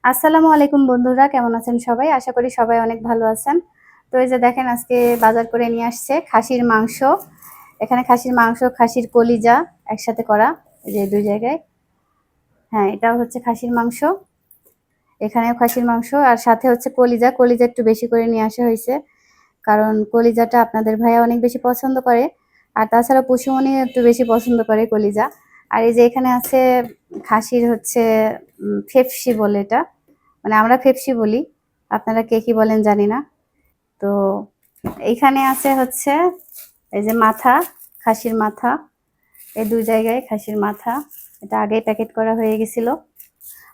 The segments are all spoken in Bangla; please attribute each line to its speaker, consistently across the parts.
Speaker 1: আসসালামু আলাইকুম বন্ধুরা, কেমন আছেন সবাই? আশা করি সবাই অনেক ভালো আছেন। তো এই যে দেখেন, আজকে বাজার করে নিয়ে আসছে খাসির মাংস। এখানে খাসির মাংস, খাসির কলিজা একসাথে করা, এই যে ২ জায়গায়। হ্যাঁ, এটাও হচ্ছে খাসির মাংস, এখানেও খাসির মাংস, আর সাথে হচ্ছে কলিজা। কলিজা একটু বেশি করে নিয়ে আসা হয়েছে, কারণ কলিজাটা আপনাদের ভাইয়া অনেক বেশি পছন্দ করে, আর তাছাড়া পুষিমণি একটু বেশি পছন্দ করে কলিজা। আর এই যে এখানে আছে খাসির হচ্ছে ফেফসি বলে এটা, মানে আমরা ফেফসি বলি, আপনারা কে কি বলেন জানি না। তো এইখানে আছে হচ্ছে এই যে মাথা, খাসির মাথা, এই ২ জায়গায় খাসির মাথা, এটা আগেই প্যাকেট করা হয়ে গেছিল।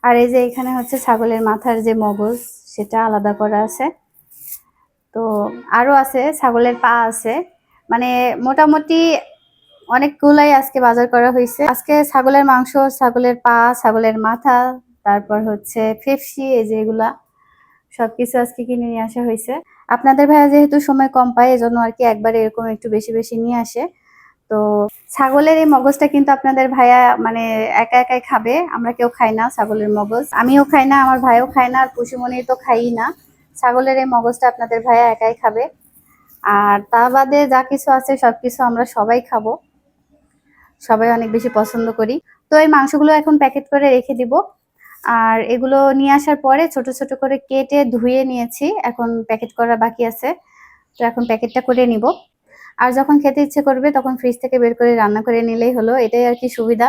Speaker 1: আর এই যে এখানে হচ্ছে ছাগলের মাথার যে মগজ, সেটা আলাদা করা আছে। তো আরো আছে ছাগলের পা আছে, মানে মোটামুটি অনেকগুলাই আজকে বাজার করা হয়েছে। আজকে ছাগলের মাংস, ছাগলের পা, ছাগলের মাথা, তারপর হচ্ছে ফেফসি, এই যে এগুলা সবকিছু আজকে কিনে নিয়ে আসা হয়েছে। আপনাদের ভাইয়া যেহেতু সময় কম পায়, এজন্য আর কি একবারে এরকম একটু বেশি বেশি নিয়ে আসে। তো ছাগলের এই মগজটা কিন্তু আপনাদের ভাইয়া মানে একা একাই খাবে, আমরা কেউ খাই না ছাগলের মগজ, আমিও খাই না, আমার ভাইও খায় না, আর পুষিমণি তো খাই না। ছাগলের এই মগজটা আপনাদের ভাইয়া একাই খাবে, আর তা বাদে যা কিছু আছে সবকিছু আমরা সবাই খাবো, সবাই অনেক বেশি পছন্দ করি। তো এই মাংসগুলো এখন প্যাকেট করে রেখে দিব, আর এগুলো নিয়ে আসার পরে ছোট ছোট করে কেটে ধুয়ে নিয়েছি, এখন প্যাকেট করা বাকি আছে। তো এখন প্যাকেটটা করে নিব, আর যখন খেতে ইচ্ছে করবে তখন ফ্রিজ থেকে বের করে রান্না করে নিলেই হলো। এটাই আর কি সুবিধা,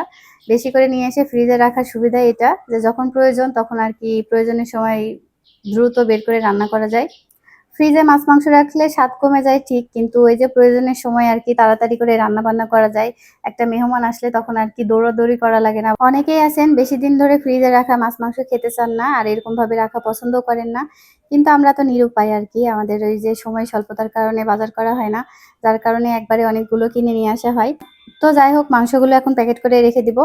Speaker 1: বেশি করে নিয়ে এসে ফ্রিজে রাখার সুবিধা এটা, যে যখন প্রয়োজন তখন আর কি প্রয়োজনের সময় দ্রুত বের করে রান্না করা যায়। ফ্রিজে মাছ মাংস রাখলে স্বাদ কমে যায় ঠিক, কিন্তু ওই যে প্রয়োজনের সময় আর কি তাড়াতাড়ি করে রান্না বান্না করা যায়। একটা মেহমান আসলে তখন আর কি দৌড়াদৌড়ি করা লাগে না। অনেকেই আছেন বেশি দিন ধরে ফ্রিজে রাখা মাছ মাংস খেতে চান না, আর এরকম ভাবে রাখা পছন্দ করেন না, কিন্তু আমরা তো নিরুপায় আর কি, আমাদের ওই যে সময় স্বল্পতার কারণে বাজার করা হয় না, যার কারণে একবারে অনেকগুলো কিনে নিয়ে আসা হয়। তো যাই হোক, মাংসগুলো এখন প্যাকেট করে রেখে দিব।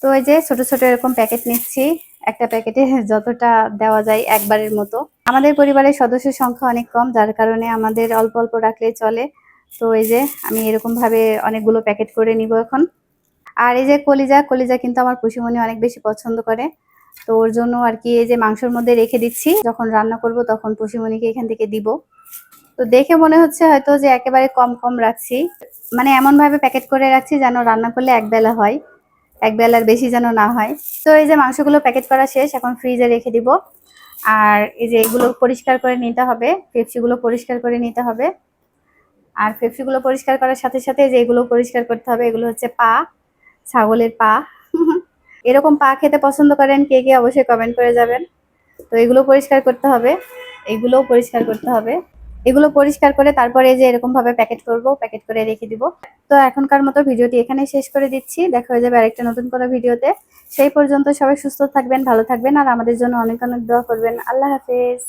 Speaker 1: তো এই যে ছোট ছোট এরকম প্যাকেট নিচ্ছি, একটা প্যাকেটে যতটা দেওয়া যায় একবারের মতো। আমাদের পরিবারের সদস্যের সংখ্যা অনেক কম, যার কারণে আমাদের অল্প অল্প রাখলেই চলে। তো এই যে আমি এরকম ভাবে অনেকগুলো প্যাকেট করে নিব এখন। আর এই যে কলিজা, কলিজা কিন্তু আমার পুষিমণি অনেক বেশি পছন্দ করে, তো ওর জন্য আর কি এই যে মাংসের মধ্যে রেখে দিচ্ছি, যখন রান্না করব তখন পুষিমণিকে এখান থেকে দিব। তো দেখে মনে হচ্ছে হয়তো যে একেবারে কম কম রাখছি, মানে এমন ভাবে প্যাকেট করে রাখছি যেন রান্না করলে একবেলা হয়, এক বেলার বেশি যেন না হয়। তো এই যে মাংসগুলো প্যাকেট করা শেষ, এখন ফ্রিজে রেখে দিব। আর এই যে এগুলো পরিষ্কার করে নিতে হবে, পেপসিগুলো পরিষ্কার করে নিতে হবে। আর পেপসিগুলো পরিষ্কার করার সাথে সাথে যে এগুলো পরিষ্কার করতে হবে, এগুলো হচ্ছে পা, ছাগলের পা। এরকম পা খেতে পছন্দ করেন কে কে, অবশ্যই কমেন্ট করে যাবেন। তো এগুলো পরিষ্কার করতে হবে, এগুলোও পরিষ্কার করতে হবে। এগুলো পরিষ্কার করে তারপরে এই যে এরকম ভাবে প্যাকেট করব, প্যাকেট করে রেখে দিব। তো এখনকার মতো ভিডিওটি এখানেই শেষ করে দিচ্ছি, দেখা হয়ে যাবে আরেকটা নতুন কোনো ভিডিওতে। সেই পর্যন্ত সবাই সুস্থ থাকবেন, ভালো থাকবেন, আর আমাদের জন্য অনেক অনেক দোয়া করবেন। আল্লাহ হাফেজ।